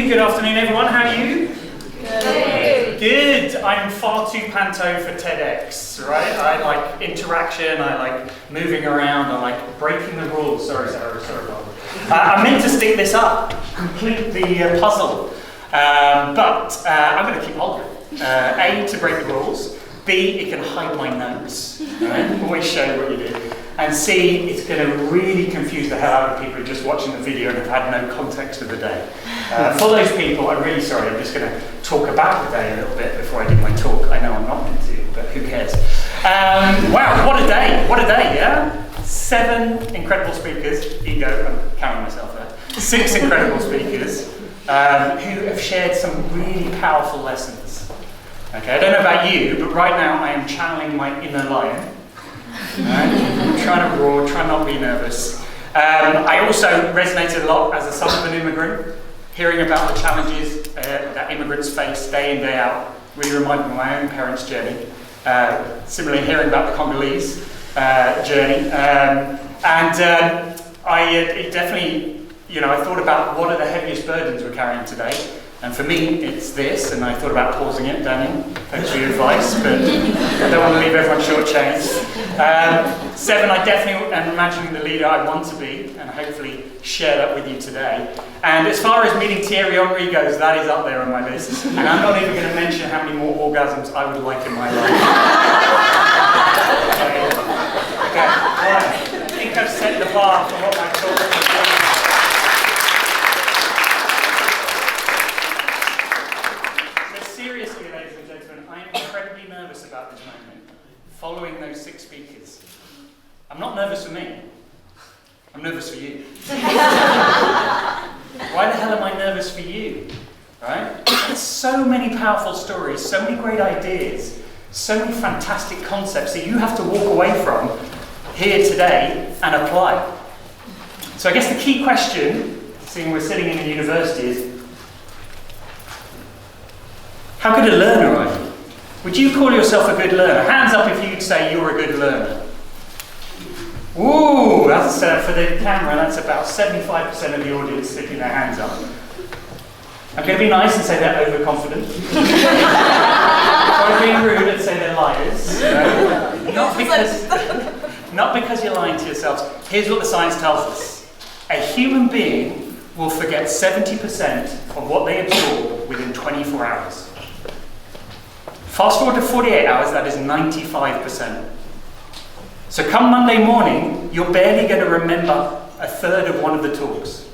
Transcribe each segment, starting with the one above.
good afternoon everyone, how are you? Good. Good. I'm far too panto for TEDx, right? I like interaction, I like moving around, I like breaking the rules. Sorry, Bob. I meant to stick this up, complete the puzzle, but I'm going to keep holding. A, to break the rules. B, it can hide my notes, right? Always show what you did. And C, it's going to really confuse the hell out of people who are just watching the video and have had no context of the day. For those people, I'm really sorry, I'm just going to talk about the day a little bit before I do my talk. I know I'm not meant to, but who cares? Wow, what a day, yeah? 7 incredible speakers, ego, I'm counting myself there, 6 incredible speakers who have shared some really powerful lessons. Okay, I don't know about you, but right now I am channeling my inner lion. Right? I'm trying to roar, try not to be nervous. I also resonated a lot as a son of an immigrant, hearing about the challenges that immigrants face day in, day out, really reminded me of my own parents' journey. Similarly, hearing about the Congolese journey. It definitely, I thought about what are the heaviest burdens we're carrying today. And for me, it's this, and I thought about pausing it, Daniel. Thanks for your advice, but I don't want to leave everyone shortchanged. 7, I definitely am imagining the leader I want to be, and hopefully share that with you today. And as far as meeting Thierry Henry goes, that is up there on my list. And I'm not even going to mention how many more orgasms I would like in my life. Okay, right. I think I've set the bar for what my talk is. Seriously, ladies and gentlemen, I am incredibly nervous about this moment, following those 6 speakers. I'm not nervous for me, I'm nervous for you. Why the hell am I nervous for you? Right? There's so many powerful stories, so many great ideas, so many fantastic concepts that you have to walk away from here today and apply. So I guess the key question, seeing we're sitting in a university, is how good a learner are you? Would you call yourself a good learner? Hands up if you'd say you're a good learner. Ooh, that's for the camera, that's about 75% of the audience sticking their hands up. I'm going to be nice and say they're overconfident. I'm being rude and say they're liars. Not because you're lying to yourselves. Here's what the science tells us. A human being will forget 70% of what they absorb within 24 hours. Fast forward to 48 hours, that is 95%. So come Monday morning, you're barely going to remember a third of one of the talks.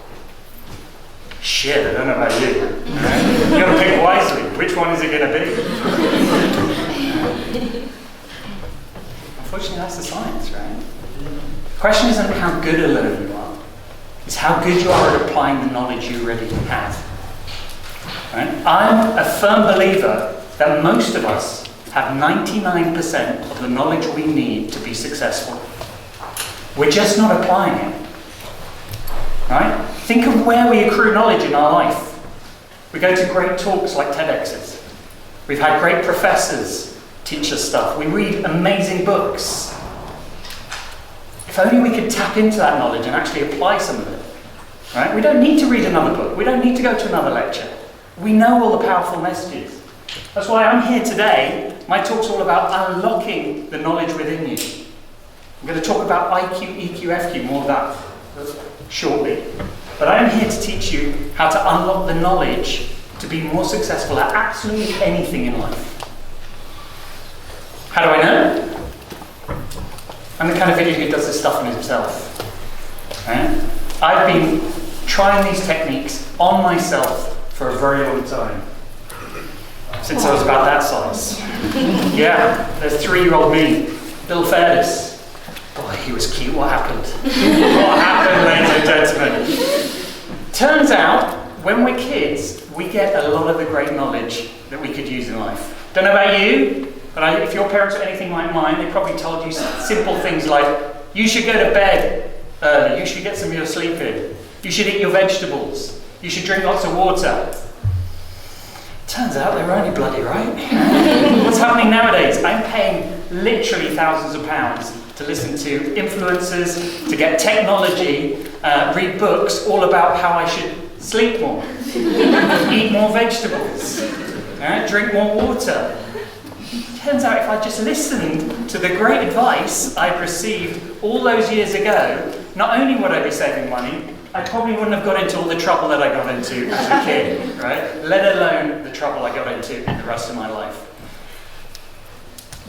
Shit, I don't know about you. You've got to pick wisely. Which one is it going to be? Unfortunately, that's the science, right? The question isn't how good a learner you are. It's how good you are at applying the knowledge you already have. Right? I'm a firm believer that most of us have 99% of the knowledge we need to be successful. We're just not applying it. Right? Think of where we accrue knowledge in our life. We go to great talks like TEDx's. We've had great professors teach us stuff. We read amazing books. If only we could tap into that knowledge and actually apply some of it. Right? We don't need to read another book. We don't need to go to another lecture. We know all the powerful messages. That's why I'm here today. My talk's all about unlocking the knowledge within you. I'm going to talk about IQ, EQ, FQ, more of that shortly. But I'm here to teach you how to unlock the knowledge to be more successful at absolutely anything in life. How do I know? I'm the kind of idiot who does this stuff on himself. Right? I've been trying these techniques on myself for a very long time. Since I was about that size. Yeah, there's 3-year-old me, Bill Faris. Boy, he was cute. What happened? What happened, ladies and gentlemen? Turns out, when we're kids, we get a lot of the great knowledge that we could use in life. Don't know about you, but if your parents are anything like mine, they probably told you simple things like, you should go to bed early, you should get some of your sleep in, you should eat your vegetables, you should drink lots of water. Turns out they were only bloody right. What's happening nowadays? I'm paying literally thousands of pounds to listen to influencers, to get technology, read books all about how I should sleep more, eat more vegetables, drink more water. Turns out if I just listened to the great advice I'd received all those years ago, not only would I be saving money, I probably wouldn't have got into all the trouble that I got into as a kid, right? Let alone the trouble I got into in the rest of my life.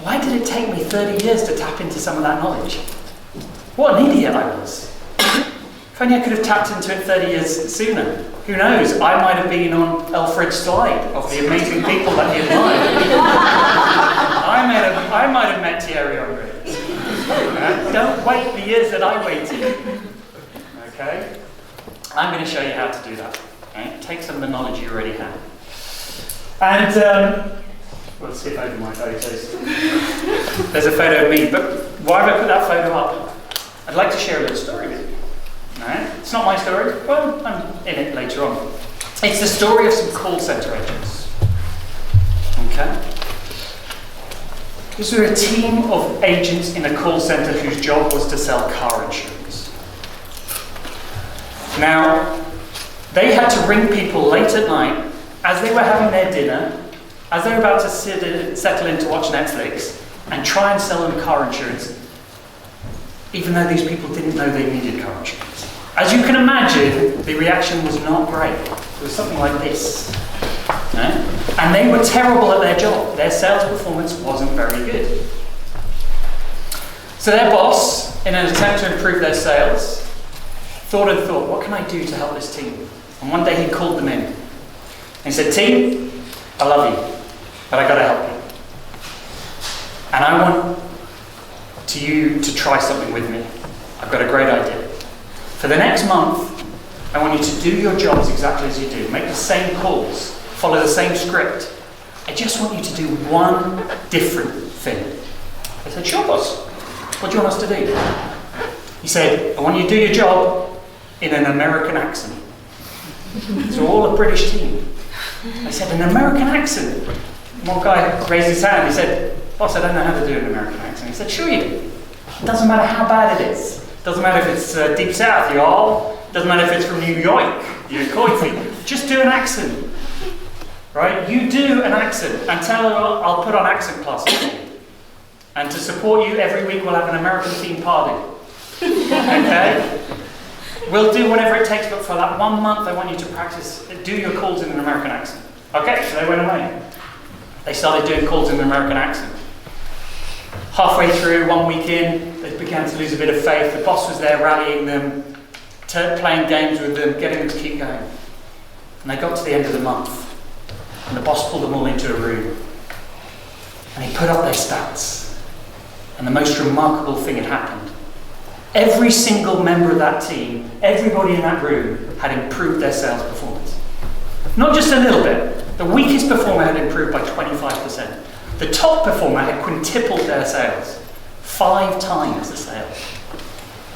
Why did it take me 30 years to tap into some of that knowledge? What an idiot I was. If only I could have tapped into it 30 years sooner. Who knows? I might have been on Alfred's slide of the amazing people that he admired. I might have met Thierry Henry. Don't wait the years that I waited. Okay? I'm going to show you how to do that. Okay? Take some of the knowledge you already have. And we'll skip over my photos. There's a photo of me, but why have I put that photo up? I'd like to share a little story with you. Right? It's not my story. Well, I'm in it later on. It's the story of some call center agents. Okay? These were a team of agents in a call center whose job was to sell car insurance. Now, they had to ring people late at night as they were having their dinner, as they were about to settle in to watch Netflix, and try and sell them car insurance, even though these people didn't know they needed car insurance. As you can imagine, the reaction was not great. It was something like this. And they were terrible at their job. Their sales performance wasn't very good. So their boss, in an attempt to improve their sales, thought, what can I do to help this team? And one day he called them in. And he said, team, I love you, but I got to help you. And I want you to try something with me. I've got a great idea. For the next month, I want you to do your jobs exactly as you do. Make the same calls. Follow the same script. I just want you to do one different thing. I said, sure, boss. What do you want us to do? He said, I want you to do your job in an American accent. So all a British team. I said, an American accent? One guy raised his hand. He said, boss, I don't know how to do an American accent. He said, sure you do. It doesn't matter how bad it is. It doesn't matter if it's deep south, y'all. It doesn't matter if it's from New York, you Coify. Just do an accent. Right? You do an accent and tell her I'll put on accent classes for you. And to support you, every week we'll have an American themed party. Okay? We'll do whatever it takes, but for that 1 month I want you to practice, do your calls in an American accent. Okay, so they went away. They started doing calls in an American accent. Halfway through, 1 week in, they began to lose a bit of faith. The boss was there rallying them, playing games with them, getting them to keep going. And they got to the end of the month. And the boss pulled them all into a room. And he put up their stats. And the most remarkable thing had happened. Every single member of that team, everybody in that room, had improved their sales performance. Not just a little bit. The weakest performer had improved by 25%. The top performer had quintupled their sales. 5 times the sales.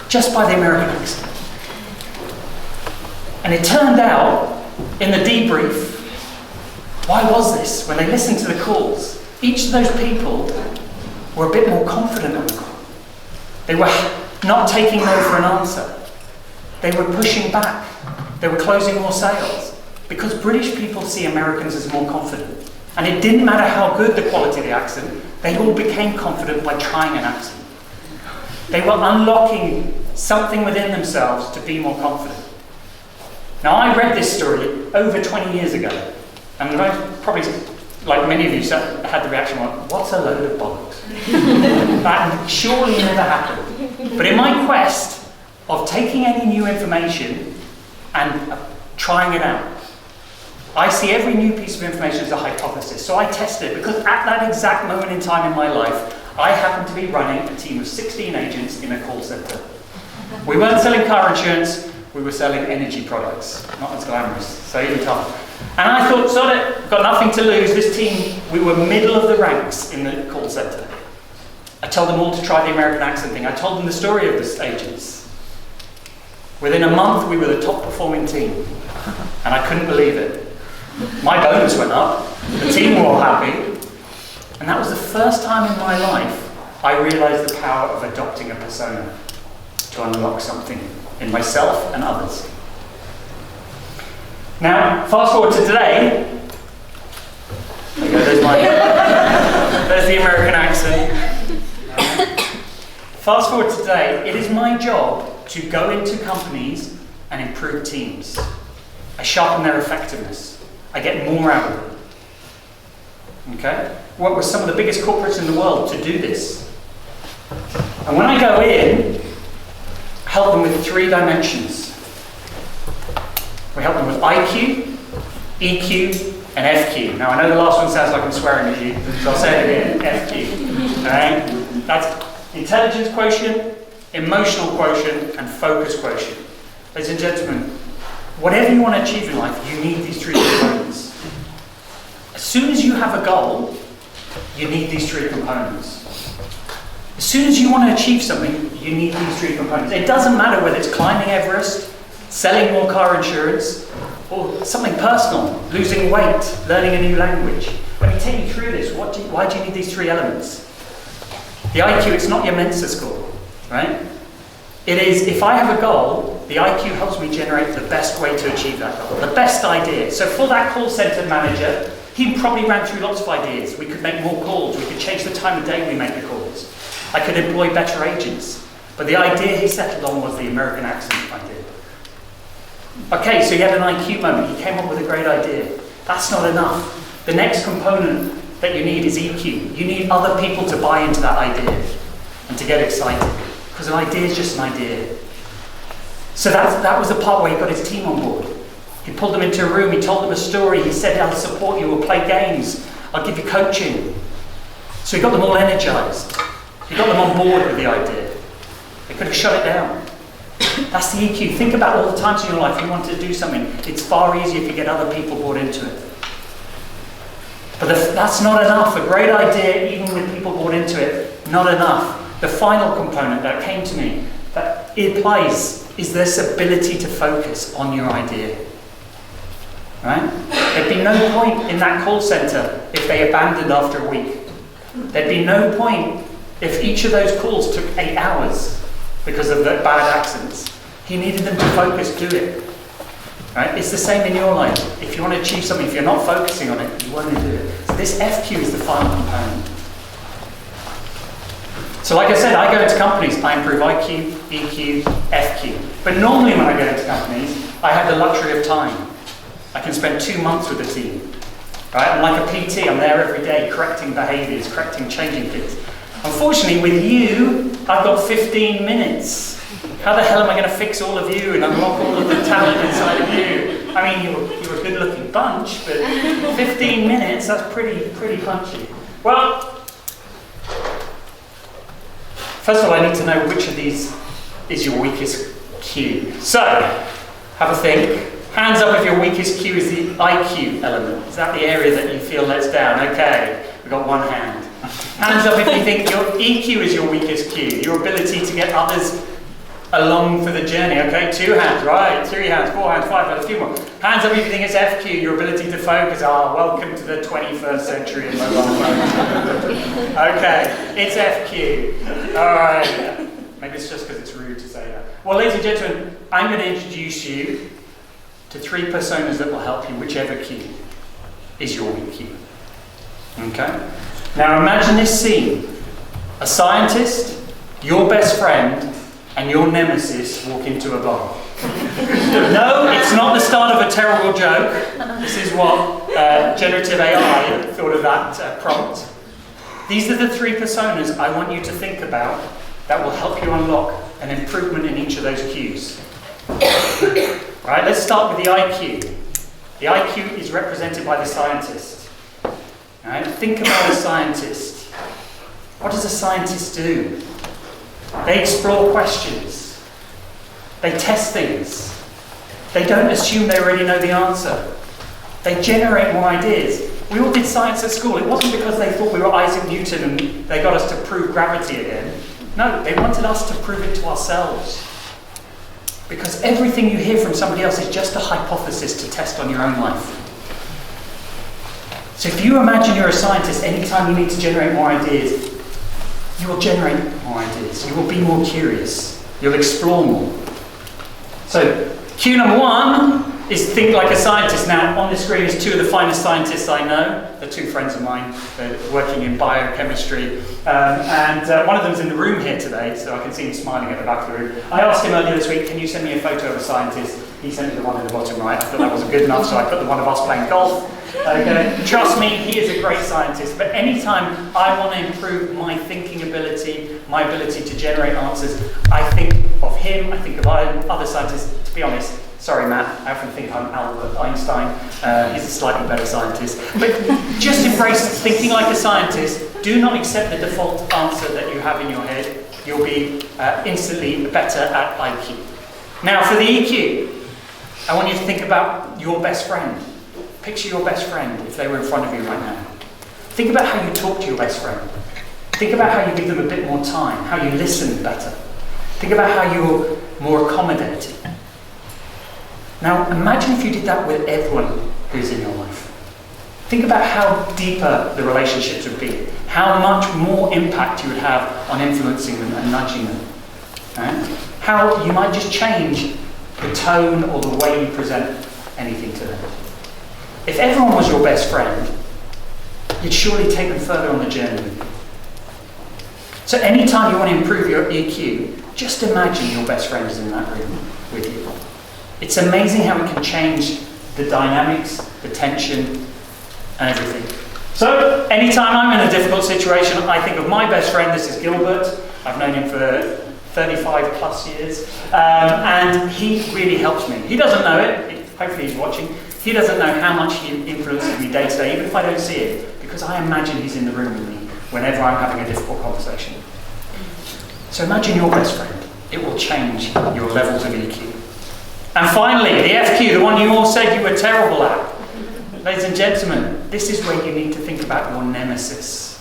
Just by the American accent. And it turned out, in the debrief, why was this? When they listened to the calls, each of those people were a bit more confident on the call. They were not taking no for an answer. They were pushing back. They were closing more sales. Because British people see Americans as more confident. And it didn't matter how good the quality of the accent, they all became confident by trying an accent. They were unlocking something within themselves to be more confident. Now, I read this story over 20 years ago. And I probably, like many of you, had the reaction, what's a load of bollocks? That surely never happened. But in my quest of taking any new information and trying it out, I see every new piece of information as a hypothesis. So I test it, because at that exact moment in time in my life, I happened to be running a team of 16 agents in a call center. We weren't selling car insurance, we were selling energy products. Not as glamorous, so even tougher. And I thought, sod it, got nothing to lose. This team, we were middle of the ranks in the call center. I told them all to try the American accent thing. I told them the story of the agents. Within a month, we were the top performing team. And I couldn't believe it. My bonus went up. The team were all happy. And that was the first time in my life I realized the power of adopting a persona to unlock something in myself and others. Now, fast forward to today. There you go, there's the American accent. Fast forward to today, it is my job to go into companies and improve teams. I sharpen their effectiveness. I get more out of them. Okay? Work with some of the biggest corporates in the world to do this. And when I go in, help them with 3 dimensions. We help them with IQ, EQ, and FQ. Now I know the last one sounds like I'm swearing at you, so I'll say it again, FQ. Alright? That's intelligence quotient, emotional quotient, and focus quotient. Ladies and gentlemen, whatever you want to achieve in life, you need these 3 components. As soon as you have a goal, you need these 3 components. As soon as you want to achieve something, you need these 3 components. It doesn't matter whether it's climbing Everest, selling more car insurance, or something personal, losing weight, learning a new language. Let me take you through this. Why do you need these 3 elements? The IQ, it's not your Mensa score, right? It is, if I have a goal, the IQ helps me generate the best way to achieve that goal, the best idea. So for that call center manager, he probably ran through lots of ideas. We could make more calls. We could change the time of day we make the calls. I could employ better agents. But the idea he settled on was the American accent idea. Okay, so he had an IQ moment. He came up with a great idea. That's not enough. The next component that you need is EQ. You need other people to buy into that idea and to get excited. Because an idea is just an idea. So that was the part where he got his team on board. He pulled them into a room, he told them a story, he said, I'll support you, we'll play games, I'll give you coaching. So he got them all energized. He got them on board with the idea. They could have shut it down. That's the EQ. Think about all the times in your life you want to do something. It's far easier if you get other people bought into it. But that's not enough. A great idea, even with people bought into it, not enough. The final component that came to me, that it applies, is this ability to focus on your idea. Right? There'd be no point in that call center if they abandoned after a week. There'd be no point if each of those calls took 8 hours because of the bad accents. He needed them to focus, do it. Right? It's the same in your life. If you want to achieve something, if you're not focusing on it, you won't do it. So this FQ is the final component. So like I said, I go into companies, I improve IQ, EQ, FQ. But normally when I go into companies, I have the luxury of time. I can spend 2 months with the team. Right? I'm like a PT, I'm there every day correcting behaviors, changing things. Unfortunately with you, I've got 15 minutes. How the hell am I going to fix all of you and unlock all of the talent inside of you? I mean, you're a good-looking bunch, but 15 minutes, that's pretty punchy. Well, first of all, I need to know which of these is your weakest Q. So, have a think. Hands up if your weakest Q is the IQ element. Is that the area that you feel lets down? Okay, we've got one hand. Hands up if you think your EQ is your weakest Q, your ability to get others along for the journey. Okay, 2 hands, right, 3 hands, 4 hands, 5 hands, a few more. Hands up if you think it's FQ, your ability to focus. Welcome to the 21st century in mobile phones. Okay, it's FQ. All right, maybe it's just because it's rude to say that. Well, ladies and gentlemen, I'm going to introduce you to 3 personas that will help you, whichever Q is your weak Q. Okay? Now imagine this scene. A scientist, your best friend, and your nemesis walk into a bar. No, it's not the start of a terrible joke. This is what generative AI thought of that prompt. These are the 3 personas I want you to think about that will help you unlock an improvement in each of those Qs. Right, let's start with the IQ. The IQ is represented by the scientist. Right, think about a scientist. What does a scientist do? They explore questions. They test things. They don't assume they already know the answer. They generate more ideas. We all did science at school. It wasn't because they thought we were Isaac Newton and they got us to prove gravity again. No, they wanted us to prove it to ourselves. Because everything you hear from somebody else is just a hypothesis to test on your own life. So if you imagine you're a scientist, anytime you need to generate more ideas, you will generate more ideas. You will be more curious. You'll explore more. So, Q number 1 is think like a scientist. Now, on the screen is two of the finest scientists I know. They're two friends of mine. They're working in biochemistry. And one of them's in the room here today, so I can see him smiling at the back of the room. I asked him earlier this week, can you send me a photo of a scientist? He sent me the one in the bottom right. I thought that wasn't good enough, so I put the one of us playing golf. Okay. Trust me, he is a great scientist. But anytime I want to improve my thinking ability, my ability to generate answers, I think of him, I think of other scientists. To be honest, sorry Matt, I often think I'm Albert Einstein. He's a slightly better scientist. But just embrace thinking like a scientist. Do not accept the default answer that you have in your head. You'll be instantly better at IQ. Now for the EQ, I want you to think about your best friend. Picture your best friend if they were in front of you right now. Think about how you talk to your best friend. Think about how you give them a bit more time, how you listen better. Think about how you're more accommodating. Now imagine if you did that with everyone who's in your life. Think about how deeper the relationships would be, how much more impact you would have on influencing them and nudging them. Right? How you might just change the tone or the way you present anything to them. If everyone was your best friend, you'd surely take them further on the journey with you. So anytime you want to improve your EQ, just imagine your best friend is in that room with you. It's amazing how it can change the dynamics, the tension, and everything. So anytime I'm in a difficult situation, I think of my best friend. This is Gilbert. I've known him for 35 plus years, and he really helps me. He doesn't know it. Hopefully he's watching. He doesn't know how much he influences me day to day, even if I don't see it, because I imagine he's in the room with me whenever I'm having a difficult conversation. So imagine your best friend. It will change your levels of EQ. And finally, the FQ, the one you all said you were terrible at. Ladies and gentlemen, this is where you need to think about your nemesis.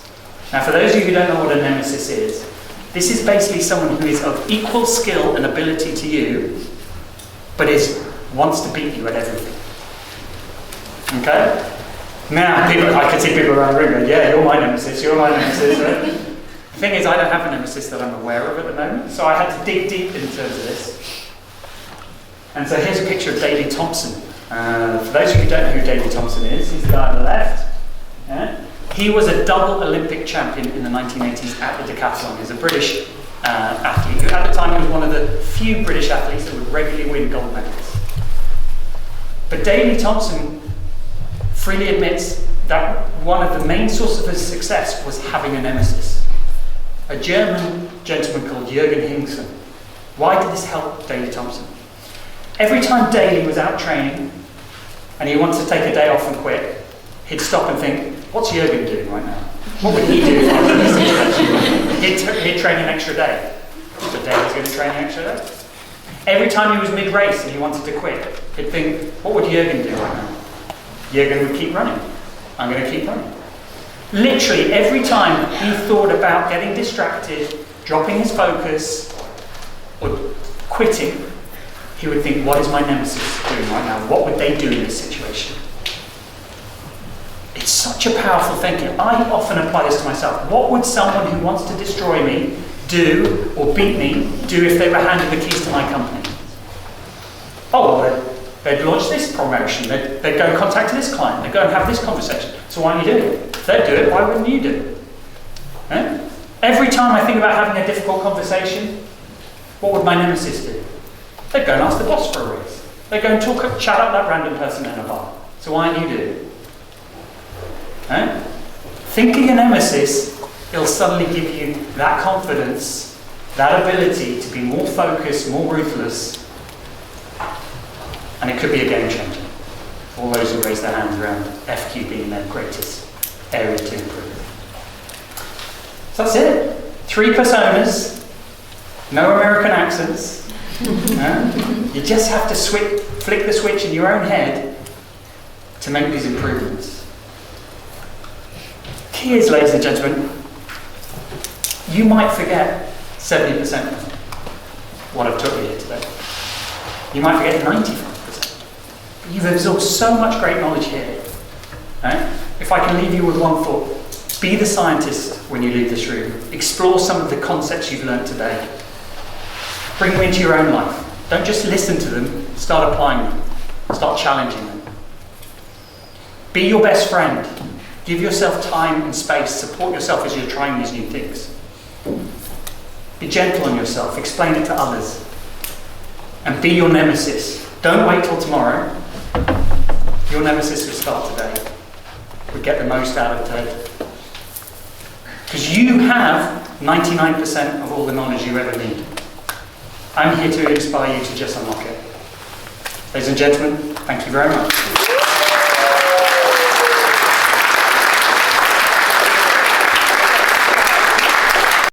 Now, for those of you who don't know what a nemesis is, this is basically someone who is of equal skill and ability to you, but wants to beat you at everything. Okay? Now, I can see people around the room going, yeah, you're my nemesis, you're my nemesis. Right? The thing is, I don't have a nemesis that I'm aware of at the moment, so I had to dig deep in terms of this. And so here's a picture of Daley Thompson. For those of you who don't know who Daley Thompson is, he's the guy on the left. Yeah? He was a double Olympic champion in the 1980s at the decathlon. He's a British athlete who at the time was one of the few British athletes that would regularly win gold medals. But Daley Thompson freely admits that one of the main sources of his success was having a nemesis. A German gentleman called Jürgen Hingsen. Why did this help Daley Thompson? Every time Daley was out training and he wanted to take a day off and quit, he'd stop and think, what's Jürgen doing right now? What would he do if I was in this situation? He'd train an extra day. So Daley's going to train an extra day. Every time he was mid-race and he wanted to quit, he'd think, what would Jürgen do right now? Jürgen would keep running. I'm going to keep running. Literally, every time he thought about getting distracted, dropping his focus, or quitting, he would think, what is my nemesis doing right now? What would they do in this situation? It's such a powerful thinking. I often apply this to myself. What would someone who wants to destroy me do, or beat me, do if they were handed the keys to my company? Oh, well, they'd launch this promotion. They'd go and contact this client. They'd go and have this conversation. So why don't you do it? If they'd do it, why wouldn't you do it? Eh? Every time I think about having a difficult conversation, what would my nemesis do? They'd go and ask the boss for a raise. They'd go and chat up that random person in a bar. So why don't you do it? Eh? Thinking a nemesis, it'll suddenly give you that confidence, that ability to be more focused, more ruthless, and it could be a game changer. All those who raise their hands around FQ being their greatest area to improve. So that's it. 3 personas, no American accents. You just have to flick the switch in your own head to make these improvements. Key is, ladies and gentlemen, you might forget 70% of what I've taught you here today. You might forget 95%. But you've absorbed so much great knowledge here. Right? If I can leave you with one thought, be the scientist when you leave this room. Explore some of the concepts you've learned today. Bring them into your own life. Don't just listen to them, start applying them. Start challenging them. Be your best friend. Give yourself time and space. Support yourself as you're trying these new things. Be gentle on yourself. Explain it to others. And be your nemesis. Don't wait till tomorrow. Your nemesis will start today. We get the most out of Ted. Because you have 99% of all the knowledge you ever need. I'm here to inspire you to just unlock it. Ladies and gentlemen, thank you very much.